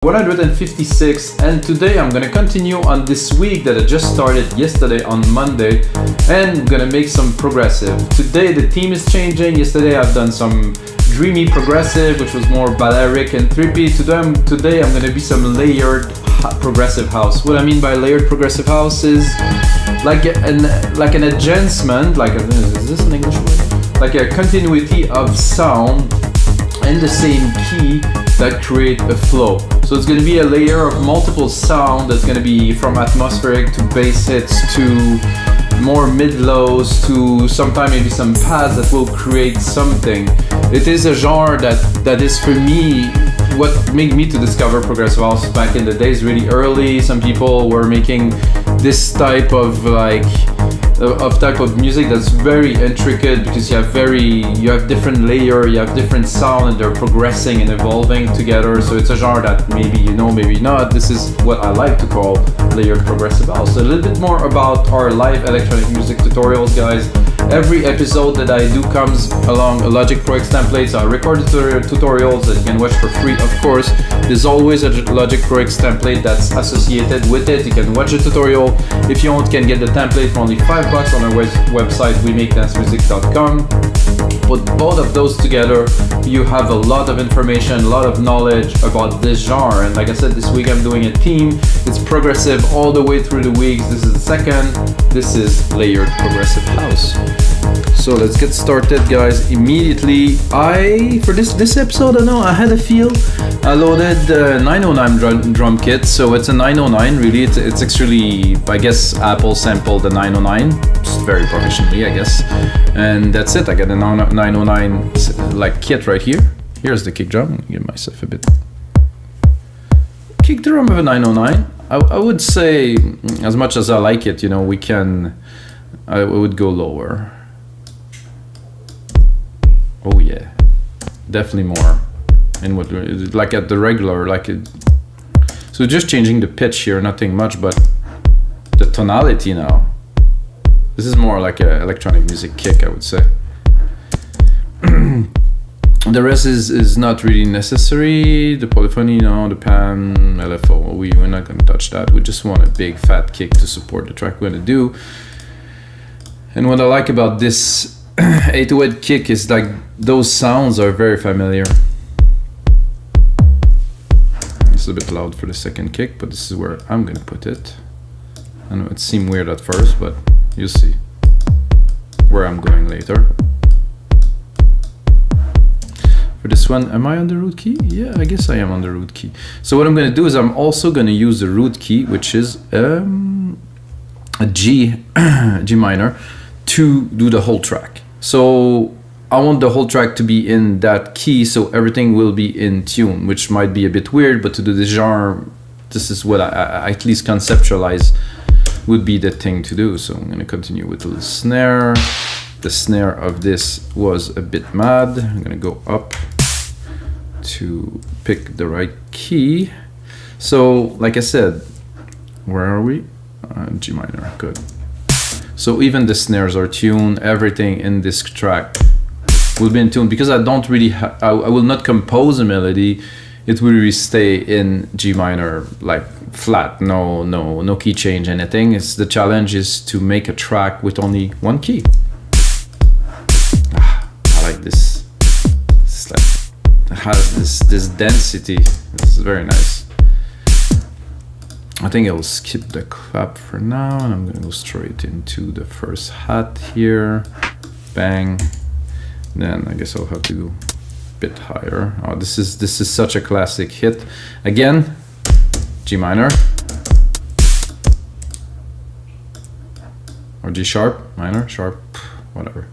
156, and today I'm gonna continue on this week that I just started yesterday on Monday, and I'm gonna make some progressive. Today the theme is changing. Yesterday I've done some dreamy progressive, which was more balearic and trippy. Today I'm gonna be some layered progressive house. What I mean by layered progressive house is like an adjustment, is this an English word? Like a continuity of sound in the same key that create a flow. So it's going to be a layer of multiple sound that's going to be from atmospheric to bass hits to more mid-lows to sometimes maybe some pads that will create something. It is a genre that is for me what made me to discover progressive house back in the days really early. Some people were making this type of music that's very intricate because you have different layer, you have different sound, and they're progressing and evolving together. So it's a genre that maybe you know, maybe not. This is what I like to call layered progressive house. So a little bit more about our live electronic music tutorials, guys. Every episode that I do comes along a Logic Pro X template. So I record the tutorials that you can watch for free, of course. There's always a Logic Pro X template that's associated with it. You can watch the tutorial. If you want, can get the template for only $5 on our website, wemakedancemusic.com. Put both of those together, you have a lot of information, a lot of knowledge about this genre. And like I said, this week I'm doing a theme. It's progressive all the way through the weeks. This is the second. This is layered progressive house. So let's get started, guys, immediately. For this episode, I know I had a feel. I loaded the 909 drum kit, so it's a 909 really. It's actually, I guess, Apple sampled the 909 just very professionally, I guess. And that's it. I got a 909 like kit right here. Here's the kick drum. Give myself a bit. Kick drum of a 909. I would say, as much as I like it, I would go lower. Oh yeah, definitely more. And what, like at the regular, so just changing the pitch here, nothing much, but the tonality now. This is more like an electronic music kick, I would say. The rest is not really necessary. The polyphony, the pan, LFO, we're not gonna touch that. We just want a big fat kick to support the track we're gonna do. And what I like about this 808 kick is like those sounds are very familiar. It's a bit loud for the second kick, but this is where I'm gonna put it. I know it seemed weird at first, but you'll see where I'm going later. For this one, am I on the root key? Yeah, I guess I am on the root key. So what I'm gonna do is I'm also gonna use the root key, which is a G minor, to do the whole track. So I want the whole track to be in that key, so everything will be in tune, which might be a bit weird, but to do this genre, this is what I at least conceptualize would be the thing to do. So I'm going to continue with the snare. The snare of this was a bit mad. I'm going to go up to pick the right key. So like I said, where are we? G minor, good. So even the snares are tuned, everything in this track will be in tune, because I don't really I will not compose a melody. It will really stay in G minor, like flat, no key change, anything. The challenge is to make a track with only one key. I like this. It has this density. This is very nice. I think I'll skip the clap for now, and I'm gonna go straight into the first hat here. Bang. Then I guess I'll have to go a bit higher. Oh, this is such a classic hit. Again, G minor. Or G sharp, minor, sharp, whatever.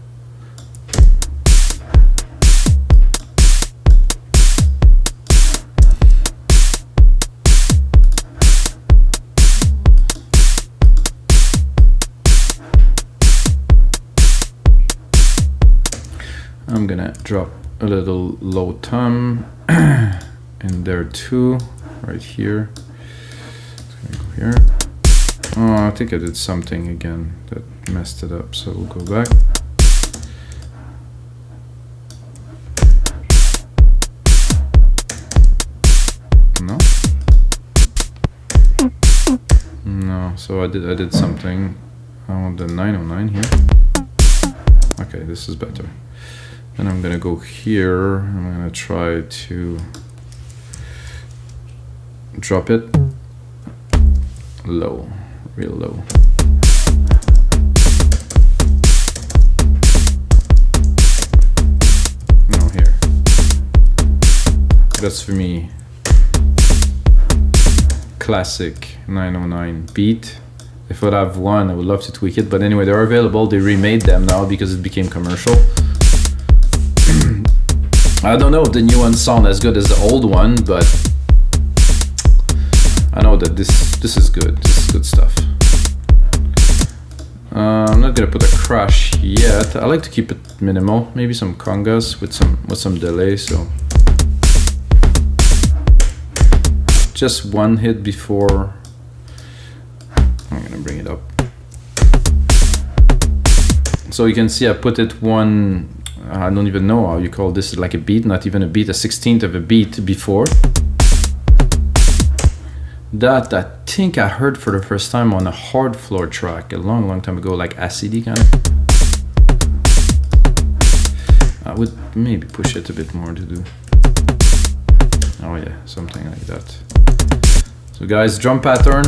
I'm gonna drop a little low tom in there too, right here. It's gonna go here. Oh, I think I did something again that messed it up, so we'll go back. No? so I did something on the 909 here. Okay, this is better. Then I'm gonna go here. I'm gonna try to drop it low, real low. No, here. That's for me classic 909 beat. If I'd have one, I would love to tweak it, but anyway, they're available. They remade them now because it became commercial. I don't know if the new ones sound as good as the old one, but I know that this is good. This is good stuff. I'm not gonna put a crash yet. I like to keep it minimal. Maybe some congas with some delay. So just one hit before. I'm gonna bring it up. So you can see I put it one. I don't even know how you call this, like a beat, not even a beat, a 16th of a beat before. That I think I heard for the first time on a hard floor track a long time ago, like acidy kind of. I would maybe push it a bit more to do. Oh yeah, something like that. So guys, drum pattern.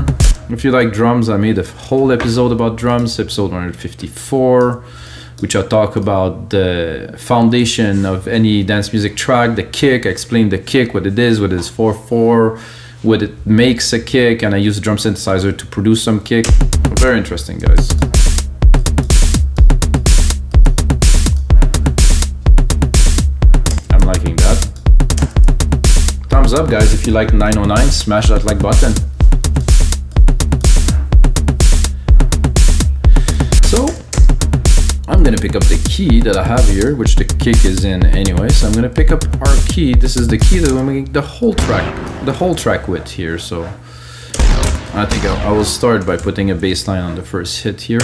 If you like drums, I made a whole episode about drums, episode 154. Which I talk about the foundation of any dance music track, the kick. I explain the kick, what it is, what it is for, what it makes a kick, and I use a drum synthesizer to produce some kick. Very interesting, guys. I'm liking that. Thumbs up, guys, if you like 909, smash that like button. So, I'm gonna pick up the key that I have here, which the kick is in anyway. So I'm gonna pick up our key. This is the key that we're making the whole track with here. So I think I will start by putting a bass line on the first hit here,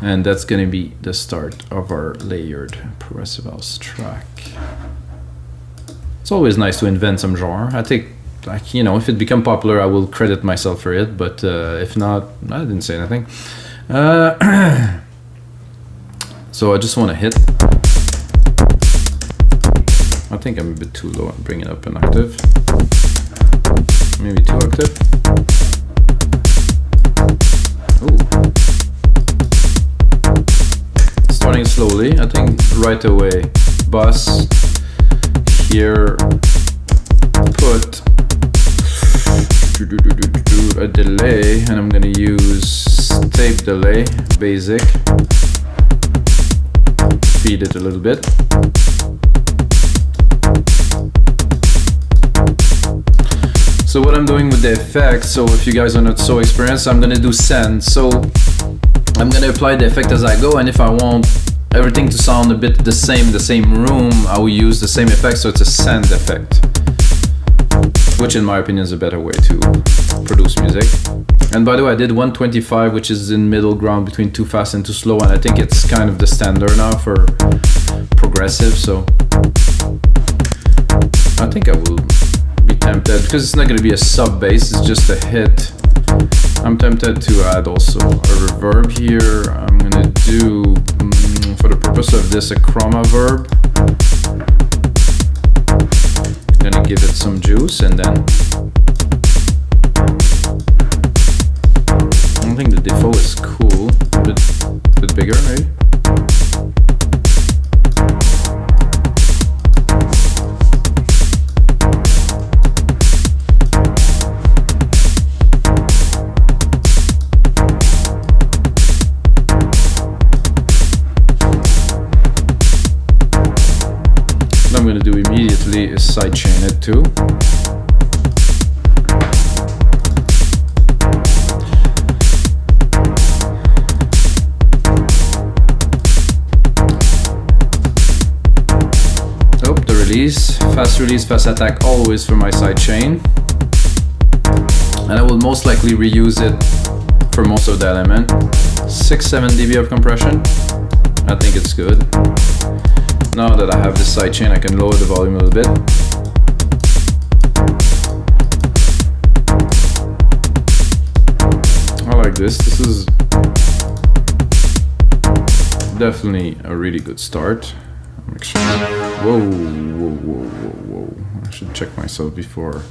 and that's gonna be the start of our layered progressive house track. It's always nice to invent some genre. I think, like, you know, if it become popular, I will credit myself for it. But if not, I didn't say anything. So I just want to hit. I think I'm a bit too low. I'm bringing it up an octave. Maybe 2 octave. Ooh. Starting slowly. I think right away. Bus. Here. Put a delay. And I'm going to use tape delay. Basic. Feed it a little bit. So what I'm doing with the effects, so if you guys are not so experienced, I'm gonna do send. So I'm gonna apply the effect as I go, and if I want everything to sound a bit the same room, I will use the same effect, so it's a send effect. Which in my opinion is a better way to produce music. And by the way, I did 125, which is in middle ground between too fast and too slow, and I think it's kind of the standard now for progressive, so I think I will be tempted, because it's not going to be a sub bass, it's just a hit. I'm tempted to add also a reverb here. I'm going to do, for the purpose of this, a chroma verb. I'm going to give it some juice, and then I think the default is cool, a bit bigger, maybe. What I'm going to do immediately is sidechain it too. Fast release, fast attack always for my sidechain, and I will most likely reuse it for most of the element. 6-7 dB of compression, I think it's good. Now that I have this sidechain, I can lower the volume a little bit. this. This is definitely a really good start. Make sure. Whoa. I should check myself before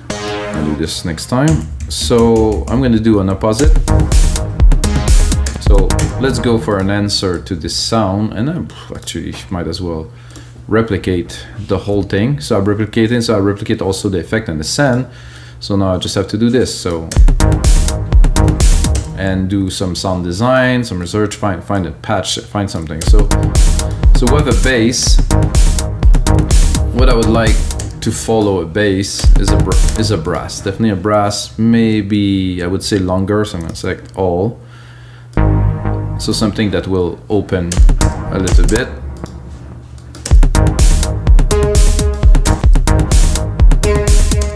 I do this next time. So I'm going to do an opposite. So let's go for an answer to this sound, and I actually might as well replicate the whole thing. So I'm replicating, so I replicate also the effect and the send. So now I just have to do this. So and do some sound design, some research, find a patch, find something. So with a bass, what I would like to follow a bass is a brass, definitely a brass. Maybe I would say longer, so I'm gonna select all. So something that will open a little bit.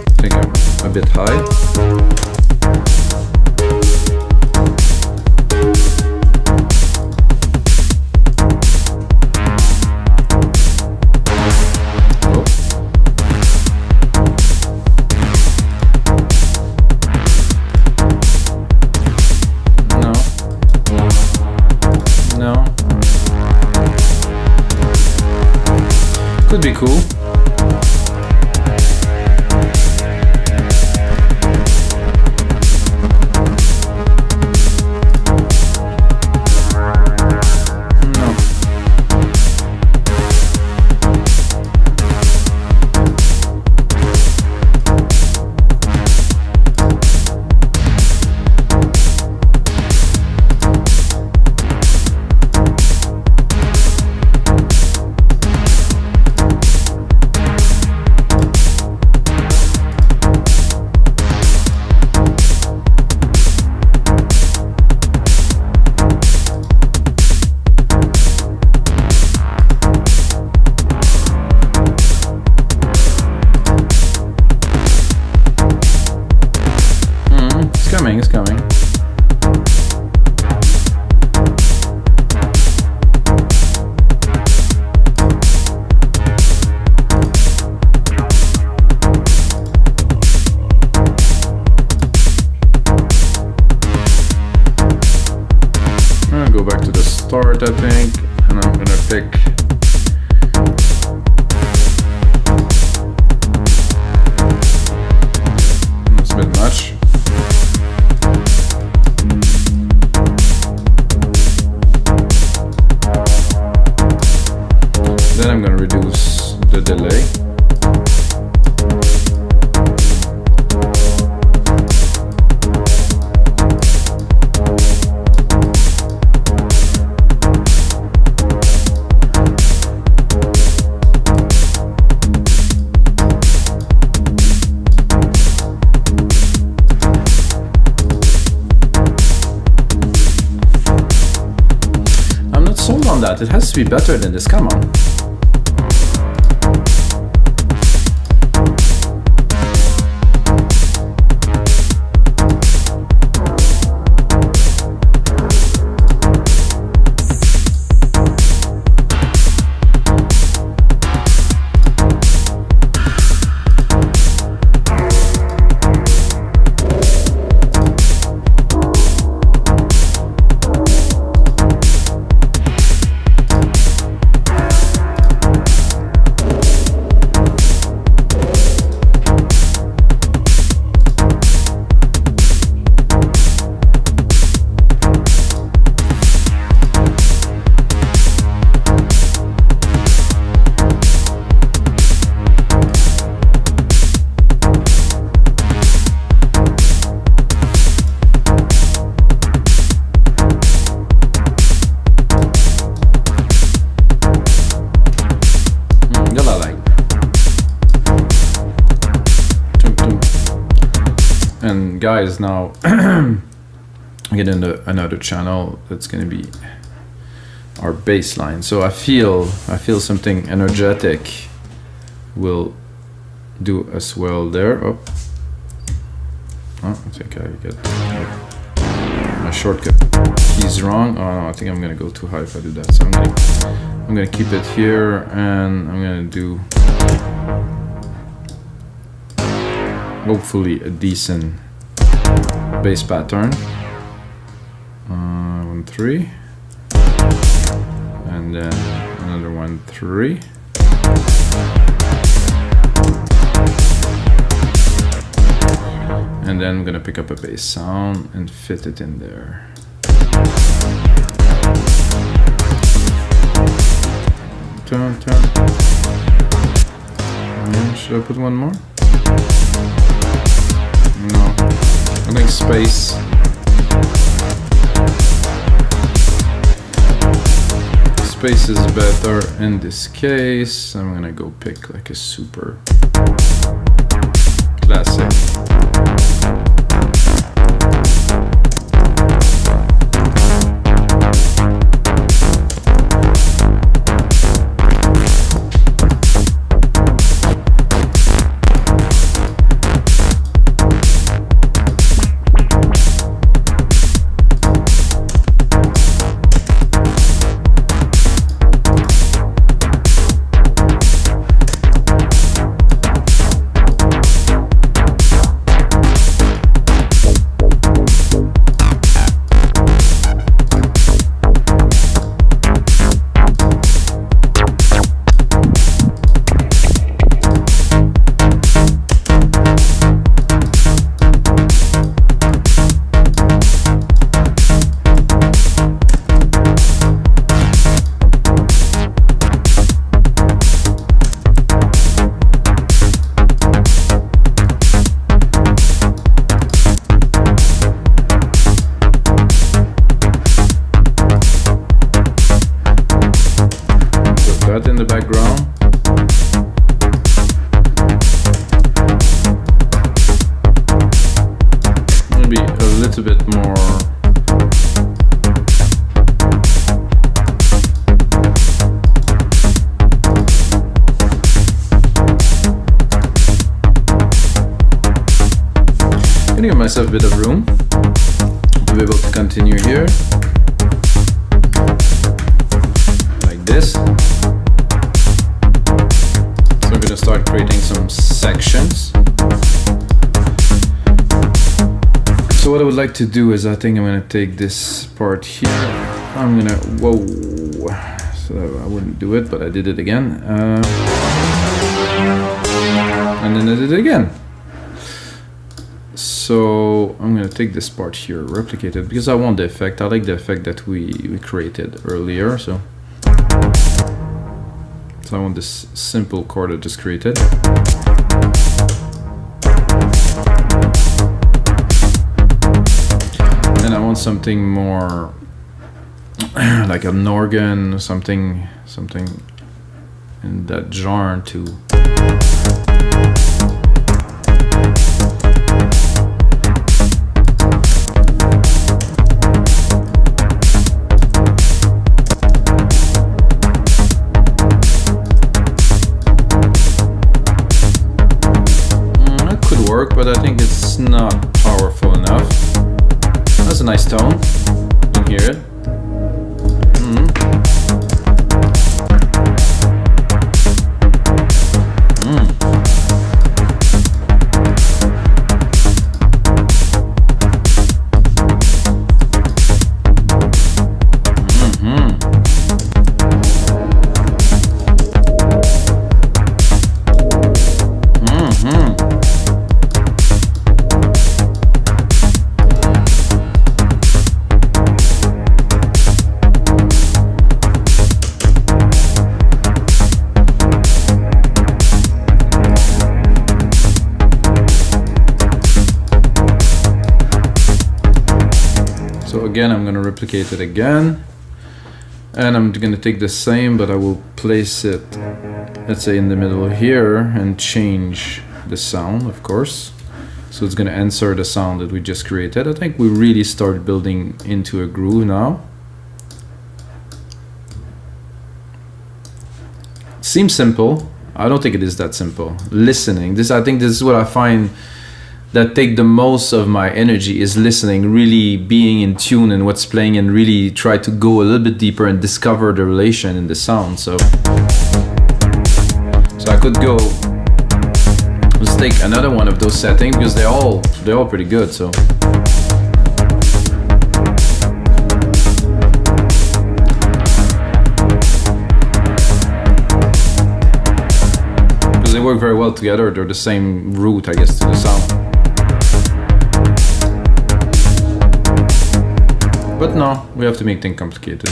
I think I'm a bit high. Could be cool. It's coming. I'm gonna go back to the start, I think, and I'm gonna pick that's a bit much. Then I'm going to reduce the delay. I'm not sold on that. It has to be better than this. Come on. And guys, now I get into another channel that's gonna be our bass line. So I feel something energetic will do as well there. Oh, I think I get my shortcut keys wrong. Oh no, I think I'm gonna go too high if I do that. So I'm gonna keep it here, and I'm gonna do hopefully a decent bass pattern. 3, and then another one 3. And then I'm gonna pick up a bass sound and fit it in there. Turn. Should I put one more? No. I think space. Space is better in this case. I'm gonna go pick like a super classic. In the background. Maybe a little bit more. I'm gonna give myself a bit of room to be able to continue here. Like this. I'm going to start creating some sections. So what I would like to do is I think I'm going to take this part here. I'm going to, so I wouldn't do it, but I did it again. And then I did it again. So I'm going to take this part here, replicate it, because I want the effect. I like the effect that we created earlier. So I want this simple chord I just created. And I want something more like an organ, something in that genre too. But I think it's not powerful enough. That's a nice tone. You can hear it. Again, I'm going to replicate it again, and I'm going to take the same, but I will place it, let's say, in the middle here and change the sound, of course. So it's going to answer the sound that we just created. I think we really start building into a groove now. Seems simple. I don't think it is that simple. Listening. I think this is what I find that take the most of my energy, is listening, really being in tune and what's playing, and really try to go a little bit deeper and discover the relation in the sound. So I could go, let's take another one of those settings, because they're all pretty good. So work very well together. They're the same root, I guess, to the sound. But no, we have to make things complicated.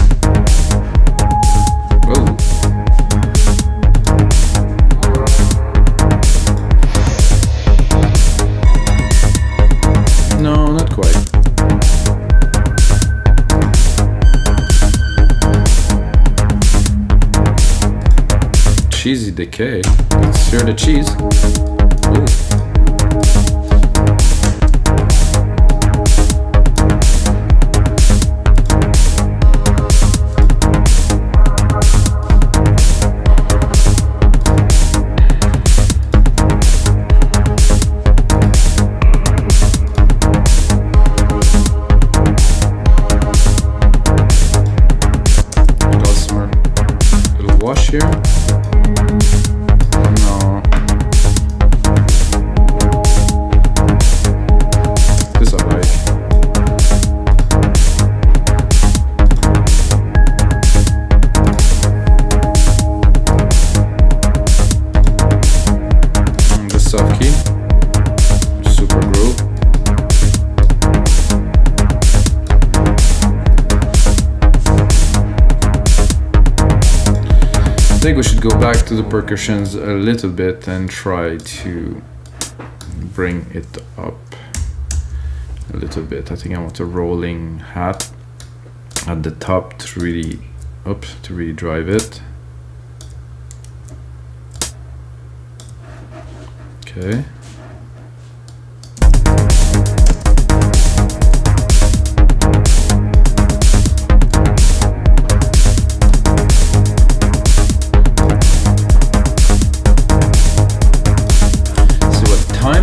Whoa. No, not quite. Cheesy decay. Let's hear the cheese. Ooh. Dulcimer. Little wash here. I think we should go back to the percussions a little bit and try to bring it up a little bit. I think I want a rolling hat at the top to really drive it. Okay.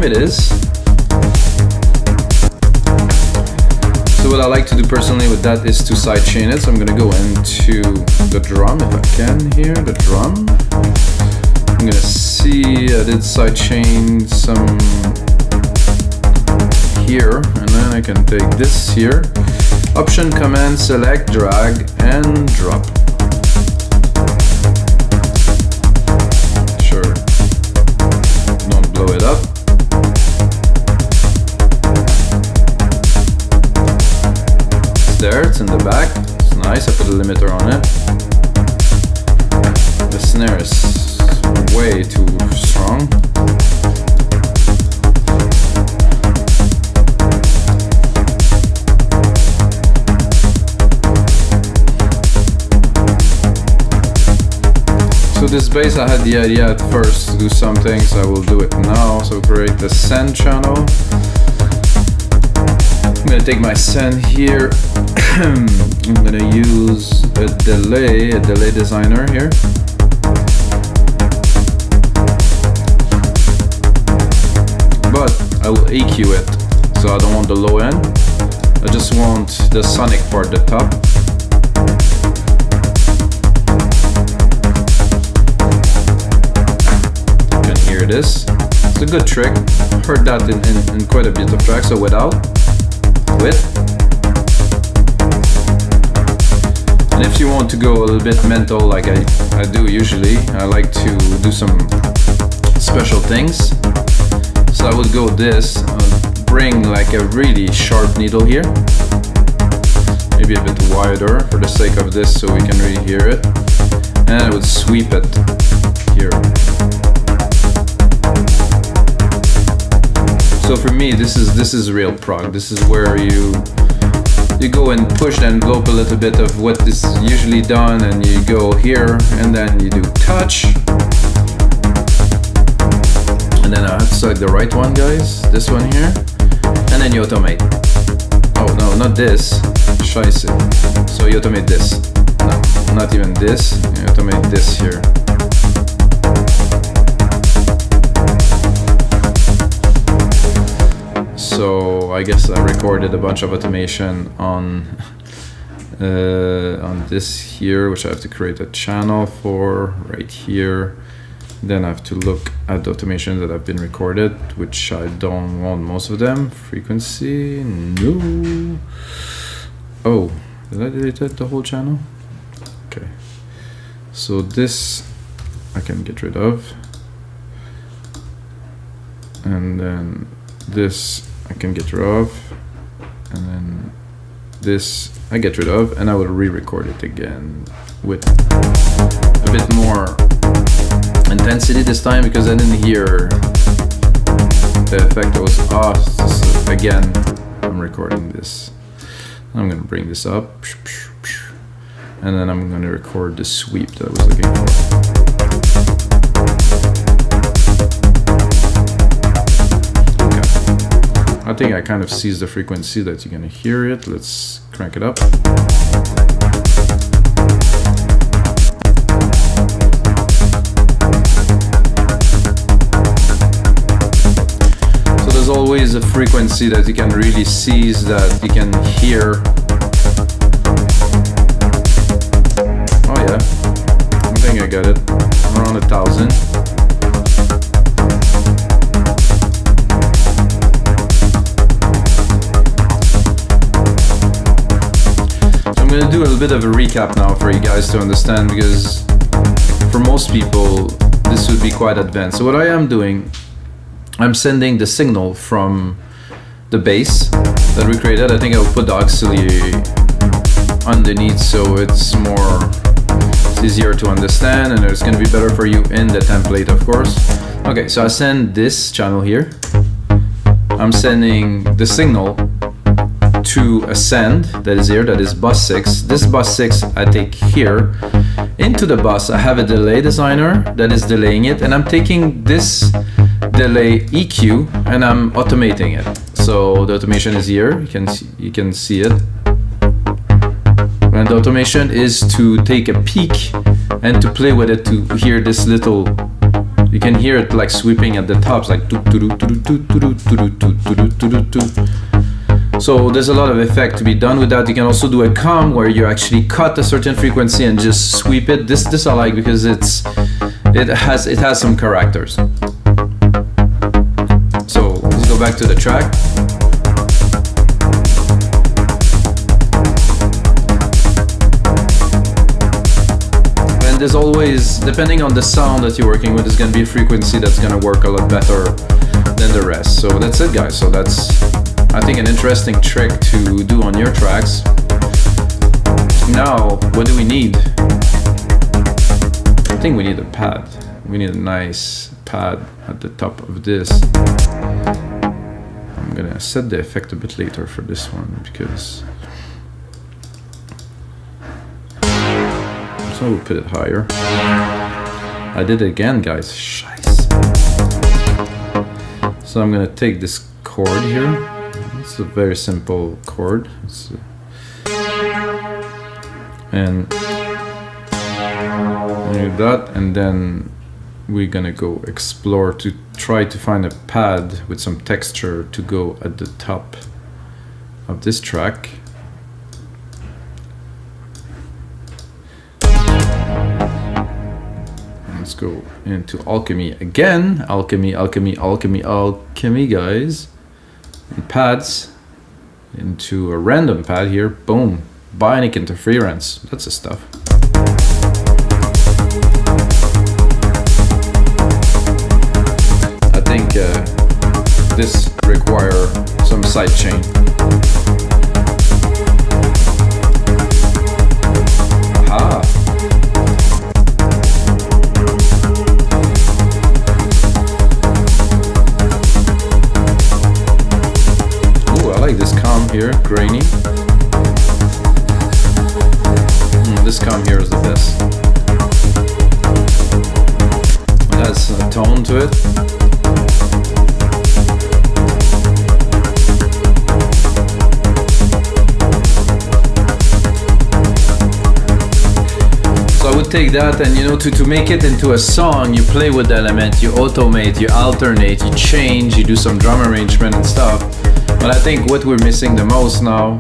It is. So what I like to do personally with that is to sidechain it. So I'm gonna go into the drum if I can here, the drum. I'm gonna see I did sidechain some here, and then I can take this here. Option, Command, select, drag, and drop. Sure. Don't blow it up. There, it's in the back. It's nice. I put a limiter on it. The snare is way too strong. So this bass, I had the idea at first to do something, so I will do it now. So create the send channel. I'm gonna take my send here. I'm gonna use a delay designer here. But I will EQ it, so I don't want the low end. I just want the sonic part at the top. You can hear this. It's a good trick. Heard that in quite a bit of tracks, so without. With. And if you want to go a little bit mental like I do usually, I like to do some special things. So I would go this, bring like a really sharp needle here, maybe a bit wider for the sake of this so we can really hear it, and I would sweep it here. So for me, this is real prog. This is where you go and push the envelope a little bit of what is usually done, and you go here, and then you do touch. And then I have to select the right one, guys. This one here. And then you automate. Oh no, not this. Scheiße. So you automate this. No, not even this. You automate this here. So I guess I recorded a bunch of automation on this here, which I have to create a channel for right here. Then I have to look at the automation that have been recorded, which I don't want most of them. Frequency, no. Oh, did I delete the whole channel? Okay. So this I can get rid of. and then this I can get rid of, and then this I get rid of, and I will re-record it again with a bit more intensity this time, because I didn't hear the effect that was off. Again, I'm recording this. I'm gonna bring this up, and then I'm gonna record the sweep that I was looking for. I think I kind of seized the frequency that you're gonna hear it. Let's crank it up. So there's always a frequency that you can really seize, that you can hear. Oh yeah, I think I got it. Around 1,000. I'm gonna do a little bit of a recap now for you guys to understand, because for most people this would be quite advanced. So what I am doing, I'm sending the signal from the bass that we created. I think I'll put the auxiliary underneath so it's easier to understand, and it's gonna be better for you in the template, of course. Okay, so I send this channel here. I'm sending the signal to a send that is here, that is bus 6. This bus 6 I take here into the bus. I have a delay designer that is delaying it, and I'm taking this delay EQ and I'm automating it. So the automation is here. You can see it. And the automation is to take a peak and to play with it, to hear this little. You can hear it like sweeping at the tops, like. So there's a lot of effect to be done with that. You can also do a com where you actually cut a certain frequency and just sweep it. This I like because it has some characters. So let's go back to the track. And there's always, depending on the sound that you're working with, there's gonna be a frequency that's gonna work a lot better than the rest. So that's it, guys. So that's, I think, an interesting trick to do on your tracks. Now, what do we need? I think we need a pad. We need a nice pad at the top of this. I'm gonna set the effect a bit later for this one, because so we'll put it higher. I did it again, guys. Scheiße. So I'm gonna take this chord here. It's a very simple chord. And do that, and then we're gonna go explore to try to find a pad with some texture to go at the top of this track. Let's go into alchemy again. Alchemy, guys. And pads into a random pad here. Boom. Bionic interference. That's the stuff. I think this require some sidechain. Aha. Ooh, I like this calm here, grainy. This calm here is the best. It has a tone to it. So I would take that, and to make it into a song, you play with the element, you automate, you alternate, you change, you do some drum arrangement and stuff. But I think what we're missing the most now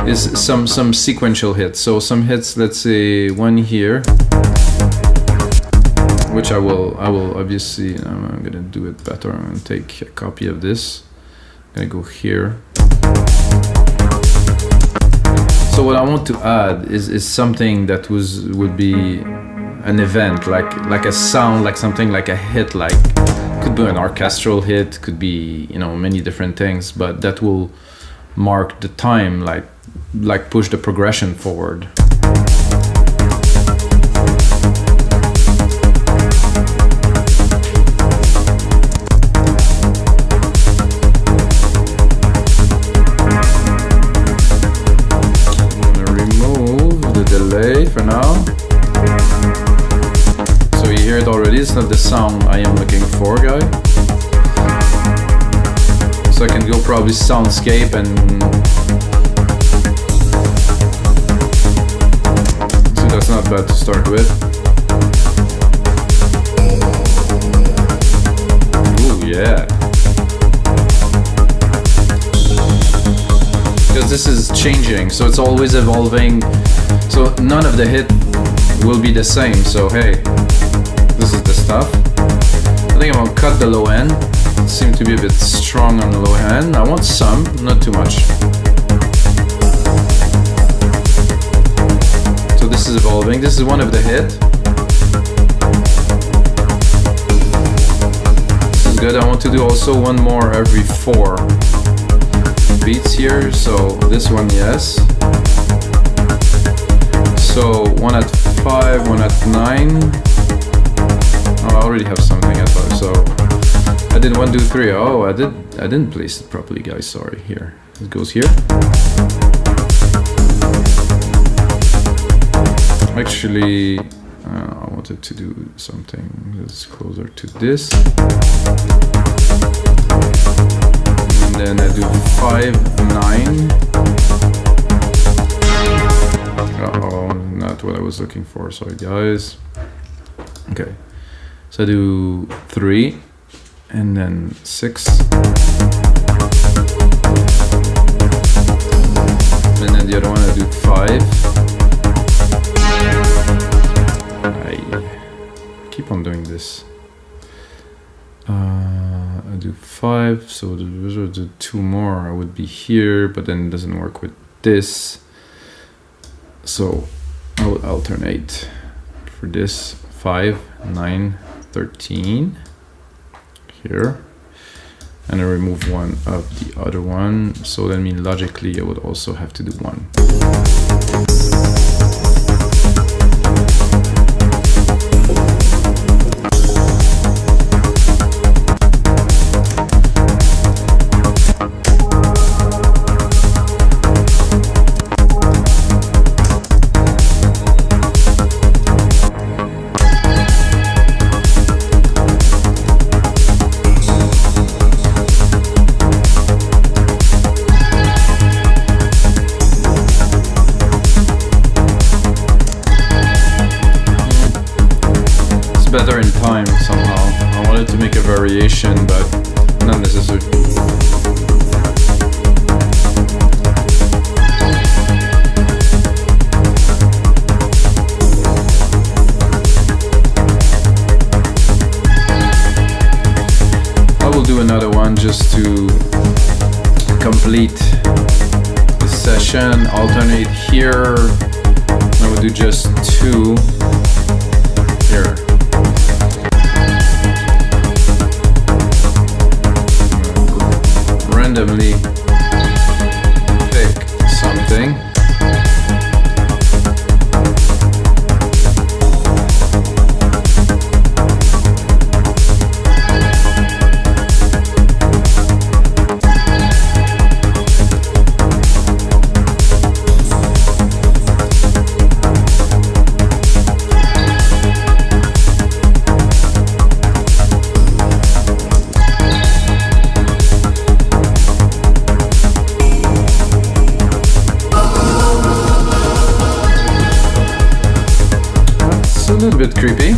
is some sequential hits. So some hits, let's say one here, which I will obviously, I'm gonna do it better. I'm gonna take a copy of this. I'm gonna go here. So what I want to add is something that would be an event, like a sound, like something like a hit, like could be an orchestral hit, could be, you know, many different things, but that will mark the time, like push the progression forward. I'm gonna remove the delay for now. So you hear it already, it's not the sound I am looking for, guy. So I can go probably soundscape and so that's not bad to start with. Ooh, yeah. Because this is changing, so it's always evolving. So none of the hit will be the same. So hey, this is the stuff. I think I'm gonna cut the low end. It seemed to be a bit strong on the low end. I want some, not too much. So this is evolving. This is one of the hit. This is good. I want to do also one more every 4 beats here. So this one, yes. So one at 5, one at 9. Oh, I already have something at 5, so I did 1, 2, 3. Oh, I didn't place it properly, guys. Sorry. Here it goes here. Actually, I wanted to do something that's closer to this, and then I do 5, 9. Oh, not what I was looking for. Sorry, guys. Okay. So I do 3 and then 6 and then the other one I do 5. I keep on doing this. I do 5, so those are the 2 more. I would be here, but then it doesn't work with this. So I would alternate for this 5, 9, 13 here, and I remove one of the other one, so that means logically I would also have to do 1. Better in time somehow. I wanted to make a variation, but not necessary. I will do another one just to complete the session. Alternate here. I will do just 2 here. Randomly pick something. A little bit creepy.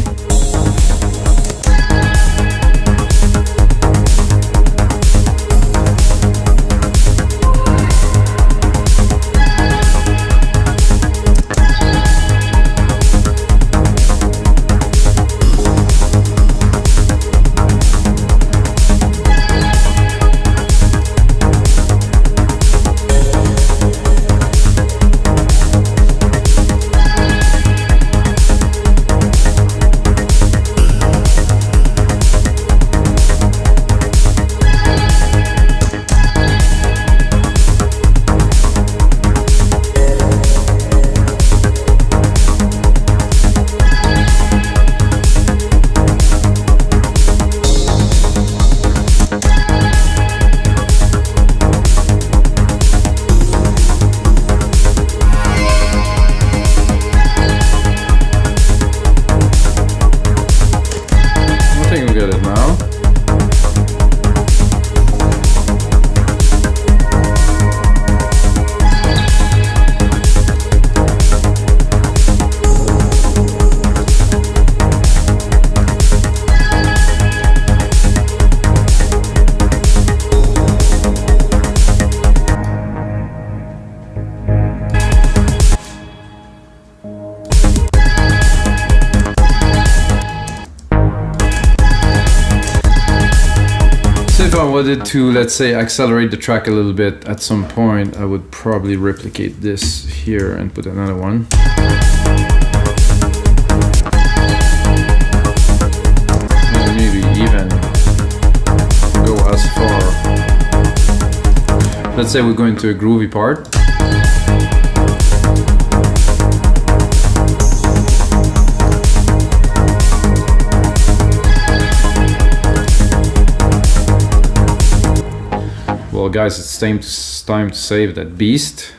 I wanted to, let's say, accelerate the track a little bit at some point, I would probably replicate this here and put another one. And maybe even go as far. Let's say we're going to a groovy part. Well, guys, it's time to save that beast.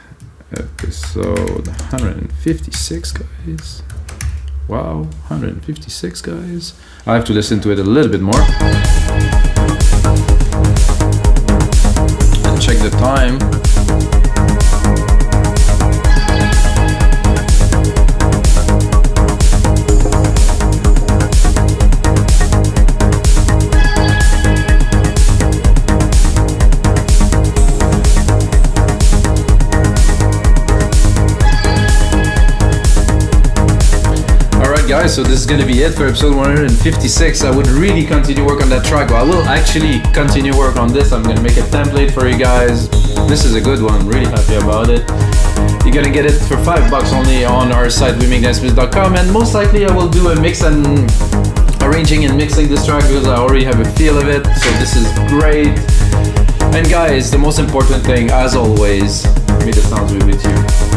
Episode 156, guys. Wow, 156, guys. I have to listen to it a little bit more. And check the time. Guys, so this is gonna be it for episode 156. I would really continue work on that track, but I will actually continue work on this. I'm gonna make a template for you guys. This is a good one, really happy about it. You're gonna get it for $5 only on our site, wemixdancemusic.com, and most likely I will do a mix and arranging and mixing this track because I already have a feel of it, so this is great. And guys, the most important thing, as always, may the sounds be with you.